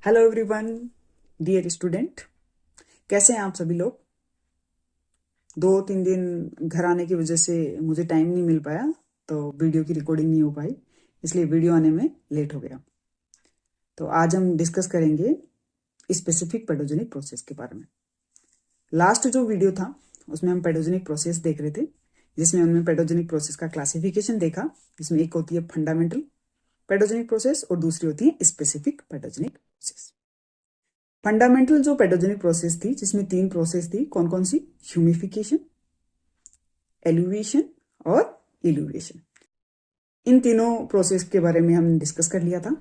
Hello everyone, dear student, कैसे हैं आप सभी लोग। 2-3 दिन घर आने की वजह से मुझे टाइम नहीं मिल पाया, तो वीडियो की रिकॉर्डिंग नहीं हो पाई, इसलिए वीडियो आने में लेट हो गया। तो आज हम डिस्कस करेंगे स्पेसिफिक पेडोजेनिक प्रोसेस के बारे में। लास्ट जो वीडियो था उसमें हम पेडोजेनिक प्रोसेस देख रहे थे, जिसमें हमने पेडोजेनिक प्रोसेस का क्लासिफिकेशन देखा, जिसमें एक होती है फंडामेंटल पेडोजेनिक प्रोसेस और दूसरी होती है स्पेसिफिक पेडोजेनिक प्रोसेस। फंडामेंटल जो पेडोजेनिक प्रोसेस थी, जिसमें 3 प्रोसेस थी, कौन कौन सी? ह्यूमिफिकेशन, एल्यूविएशन और इल्यूविएशन। इन तीनों प्रोसेस के बारे में हम डिस्कस कर लिया था।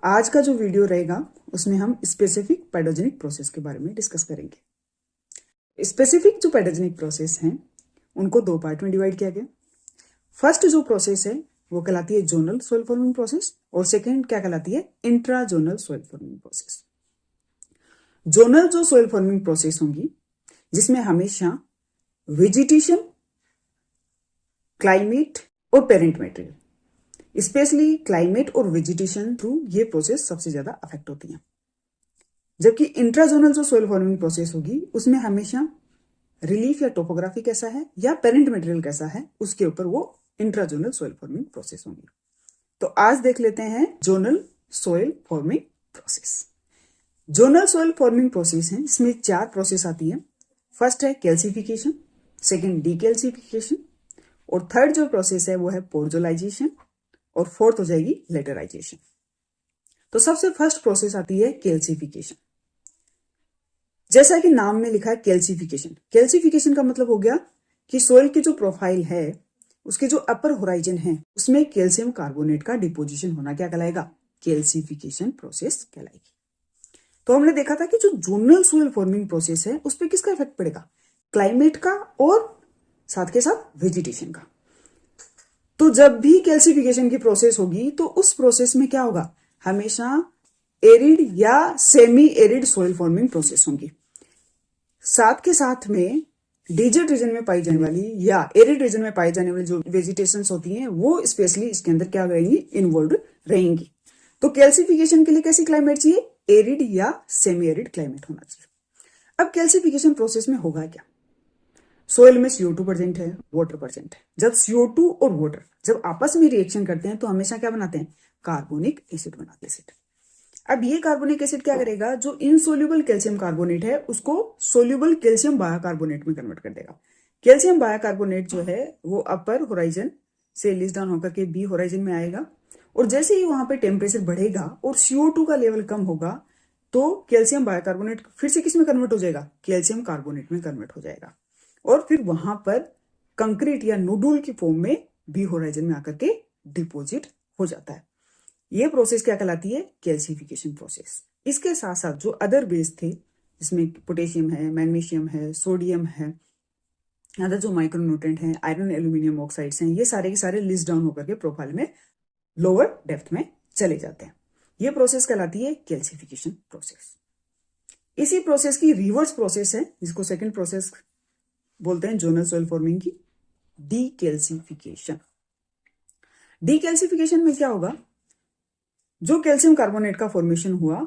आज का जो वीडियो रहेगा उसमें हम स्पेसिफिक पेडोजेनिक प्रोसेस के बारे में डिस्कस करेंगे। स्पेसिफिक जो पेडोजेनिक प्रोसेस हैं उनको 2 पार्ट में डिवाइड किया गया। फर्स्ट जो प्रोसेस है वो कहलाती है जोनल सोइल फॉर्मिंग प्रोसेस, और सेकेंड क्या कहलाती है? Intrazonal soil forming process. Zonal जो सोइल फॉर्मिंग प्रोसेस होंगी, जिसमें हमेशा वेजिटेशन, क्लाइमेट और पेरेंट मटेरियल, स्पेशली क्लाइमेट और वेजिटेशन थ्रू ये प्रोसेस सबसे ज्यादा अफेक्ट होती हैं। जबकि इंट्राजोनल जो सोइल फॉर्मिंग प्रोसेस होगी उसमें हमेशा रिलीफ या टोपोग्राफी कैसा है या पेरेंट मटेरियल कैसा है उसके ऊपर वो इंट्राजोनल सोइल फॉर्मिंग प्रोसेस होंगी। तो आज देख लेते हैं zonal soil forming process. Zonal soil forming process है, इसमें 4 प्रोसेस आती है। फर्स्ट है कैल्सिफिकेशन, सेकेंड डीकैल्सिफिकेशन, और थर्ड जो प्रोसेस है वो है पोर्जोलाइजेशन, और फोर्थ हो जाएगी लेटराइजेशन। तो सबसे फर्स्ट प्रोसेस आती है कैल्सिफिकेशन। जैसा कि नाम में लिखा है कैल्सिफिकेशन, कैल्सिफिकेशन का मतलब हो गया कि सोइल की जो प्रोफाइल है उसके जो अपर होराइजन है उसमें कैल्शियम कार्बोनेट का डिपोजिशन होना क्या कहलाएगा? कैल्सिफिकेशन प्रोसेस कहलाएगी। तो हमने देखा था कि जो जोनल सोइल फॉर्मिंग प्रोसेस है उस पर किसका इफेक्ट पड़ेगा? क्लाइमेट का और साथ के साथ वेजिटेशन का। तो जब भी कैल्सिफिकेशन की प्रोसेस होगी तो उस प्रोसेस में क्या होगा? हमेशा एरिड या semi arid soil forming process होंगी। साथ के साथ में डेजर्ट रीजन में पाई जाने वाली या एरिड रीजन में पाई जाने वाली जो वेजिटेशंस होती हैं वो स्पेशली इसके अंदर क्या रहेंगी? इन्वॉल्व रहेंगी। तो कैल्सिफिकेशन के लिए कैसी क्लाइमेट चाहिए? एरिड या सेमी एरिड क्लाइमेट होना चाहिए। अब कैल्सिफिकेशन प्रोसेस में होगा क्या? सोइल में CO2 प्रेजेंट है, वाटर प्रेजेंट है। जब CO2 और वाटर जब आपस में रिएक्शन करते हैं तो हमेशा क्या बनाते हैं? कार्बोनिक एसिड बनाते हैं। अब ये कार्बोनिक एसिड क्या करेगा? जो इनसोल्यूबल कैल्शियम कार्बोनेट है उसको सोल्यूबल कैल्शियम बायोकार्बोनेट में कन्वर्ट कर देगा। कैल्शियम बायोकार्बोनेट जो है वो अपर होराइजन से लीज डाउन होकर के बी होराइजन में आएगा, और जैसे ही वहां पे टेम्परेचर बढ़ेगा और CO2 का लेवल कम होगा तो कैल्शियम बायोकार्बोनेट फिर से किस में कन्वर्ट हो जाएगा? कैल्शियम कार्बोनेट में कन्वर्ट हो जाएगा, और फिर वहां पर कंक्रीट या नोडुल की फॉर्म में बी होराइजन में आकर के डिपोजिट हो जाता है। ये प्रोसेस क्या कहलाती है? Calcification process. इसके साथ साथ जो अदर बेस थे, जिसमें पोटेशियम है, मैग्नीशियम है, सोडियम है, अदर जो माइक्रोन्यूट्रेंट हैं, आयरन एल्यूमिनियम ऑक्साइड्स हैं, ये सारे के सारे लिस्ट डाउन होकर के प्रोफाइल में लोअर डेप्थ में चले जाते हैं। ये प्रोसेस कहलाती है कैल्सिफिकेशन प्रोसेस। इसी प्रोसेस की रिवर्स प्रोसेस है जिसको सेकंड प्रोसेस बोलते हैं जोनल सोइल फॉर्मिंग की, डीकैल्सिफिकेशन। डीकैल्सिफिकेशन में क्या होगा? जो कैल्शियम कार्बोनेट का फॉर्मेशन हुआ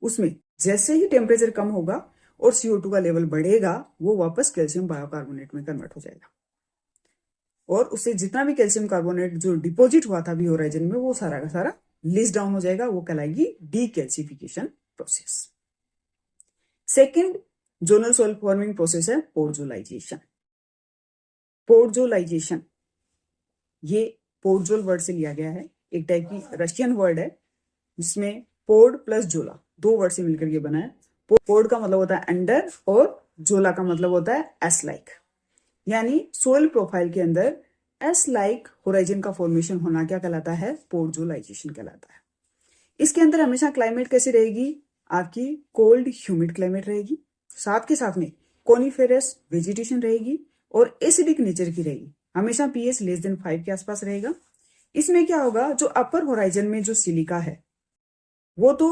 उसमें जैसे ही टेम्परेचर कम होगा और CO2 का लेवल बढ़ेगा वो वापस कैल्शियम बायोकार्बोनेट में कन्वर्ट हो जाएगा, और उससे जितना भी कैल्शियम कार्बोनेट जो डिपॉजिट हुआ था बी होराइजन में वो सारा का सारा लिस्ट डाउन हो जाएगा। वो कहलाएगी decalcification process. Second zonal soil forming process है पोर्जोलाइजेशन। पोर्जोलाइजेशन ये पोर्जोल वर्ड से लिया गया है, एक टाइप की रशियन वर्ड है जिसमें पोर्ड प्लस जोला 2 वर्ड से मिलकर ये बना है। पोर्ड का मतलब होता है अंडर और जोला का मतलब होता है एस लाइक, यानी सोइल प्रोफाइल के अंदर एस लाइक होराइजन का फॉर्मेशन होना क्या कहलाता है? पोर्जोलाइजेशन कहलाता है। इसके अंदर हमेशा क्लाइमेट कैसी रहेगी? आपकी कोल्ड ह्यूमिड क्लाइमेट रहेगी, साथ के साथ में कोनिफेरस वेजिटेशन रहेगी और एसिडिक नेचर की रहेगी। हमेशा pH लेस देन 5 के आसपास रहेगा। इसमें क्या होगा? जो अपर होराइजन में जो सिलिका है वो तो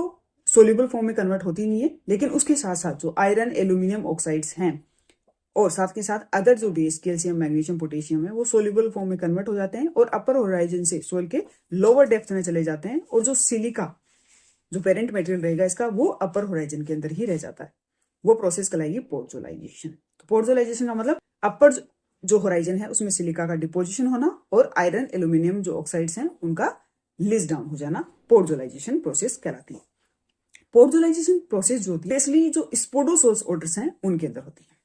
सोल्यूबल फॉर्म में कन्वर्ट होती नहीं है, लेकिन उसके साथ साथ जो आयरन एल्यूमिनियम ऑक्साइड्स हैं और साथ के साथ अदर जो बेस कैल्शियम मैग्नीशियम पोटेशियम है वो सोल्यूबल फॉर्म में कन्वर्ट हो जाते हैं और अपर होराइजन से सोइल के लोअर डेप्थ में चले जाते हैं, और जो सिलिका जो पेरेंट मटेरियल रहेगा इसका वो अपर होराइजन के अंदर ही रह जाता है, वो प्रोसेस कहलाएगी पोर्टोलाइजेशन। तो पोर्टोलाइजेशन का मतलब अपर जो होराइजन है उसमें सिलिका का डिपोजिशन होना और आयरन एल्यूमिनियम जो ऑक्साइड्स हैं उनका लिस्ट डाउन हो जाना, पोर्टोलाइजेशन प्रोसेस कहलाती है। पोर्टोलाइजेशन प्रोसेस जो होती है स्पेशली जो स्पोडोसोल्स ऑर्डर्स हैं उनके अंदर होती है।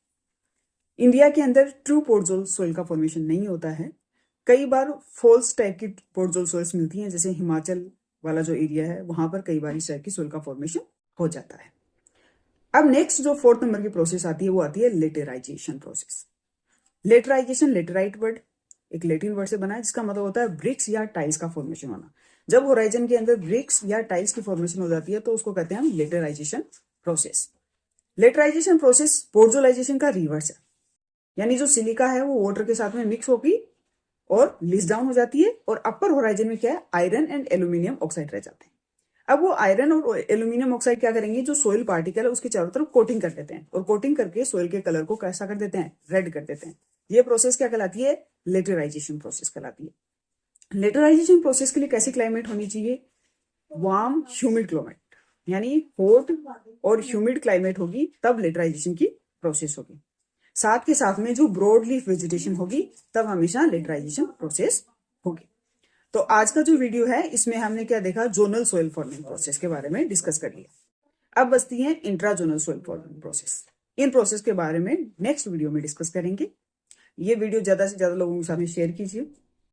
इंडिया के अंदर ट्रू पोर्टोजोल सोइल का फॉर्मेशन नहीं होता है, कई बार फॉल्स टाइप की पोर्टोजोल सोइल्स मिलती हैं, जैसे हिमाचल वाला जो एरिया है वहां पर कई बार इस टाइप की सोइल का फॉर्मेशन हो जाता है। अब नेक्स्ट जो 4th नंबर की प्रोसेस आती है वो आती है laterisation process. Laterisation, laterite word एक लैटिन वर्ड से बना है जिसका मतलब होता है ब्रिक्स या टाइल्स का फॉर्मेशन होना। जब होराइजन के अंदर ब्रिक्स या टाइल्स की फॉर्मेशन हो जाती है तो उसको कहते हैं हम लेटराइजेशन प्रोसेस। लेटराइजेशन प्रोसेस पोर्टोलाइजेशन का रिवर्स है, यानी जो सिलिका है वो वाटर के साथ में मिक्स होगी और लिस्ट डाउन हो जाती है और अपर होराइजन में क्या है, आयरन एंड एल्यूमिनियम ऑक्साइड रह जाते हैं। अब वो आयरन और एल्यूमिनियम ऑक्साइड क्या करेंगे, जो सोइल पार्टिकल है उसके चारों तरफ कोटिंग कर देते हैं और कोटिंग करके सोइल के कलर को कैसा कर देते हैं, रेड कर देते हैं। ये प्रोसेस क्या कहलाती है, लेटराइजेशन प्रोसेस कहलाती है। लेटराइजेशन प्रोसेस के लिए कैसी क्लाइमेट होनी चाहिए, वार्म ह्यूमिड क्लाइमेट, यानी हॉट और ह्यूमिड क्लाइमेट होगी तब लेटराइजेशन की प्रोसेस होगी। साथ के साथ में जो ब्रॉड लीफ वेजिटेशन होगी तब हमेशा लेटराइजेशन प्रोसेस होगी। तो आज का जो वीडियो है इसमें हमने क्या देखा, जोनल सोइल फॉर्मिंग प्रोसेस के बारे में डिस्कस कर लिया। अब बचती है intrazonal soil forming process. In process के बारे में नेक्स्ट वीडियो में डिस्कस करेंगे। ये वीडियो ज्यादा से ज्यादा लोगों के साथ में शेयर कीजिए।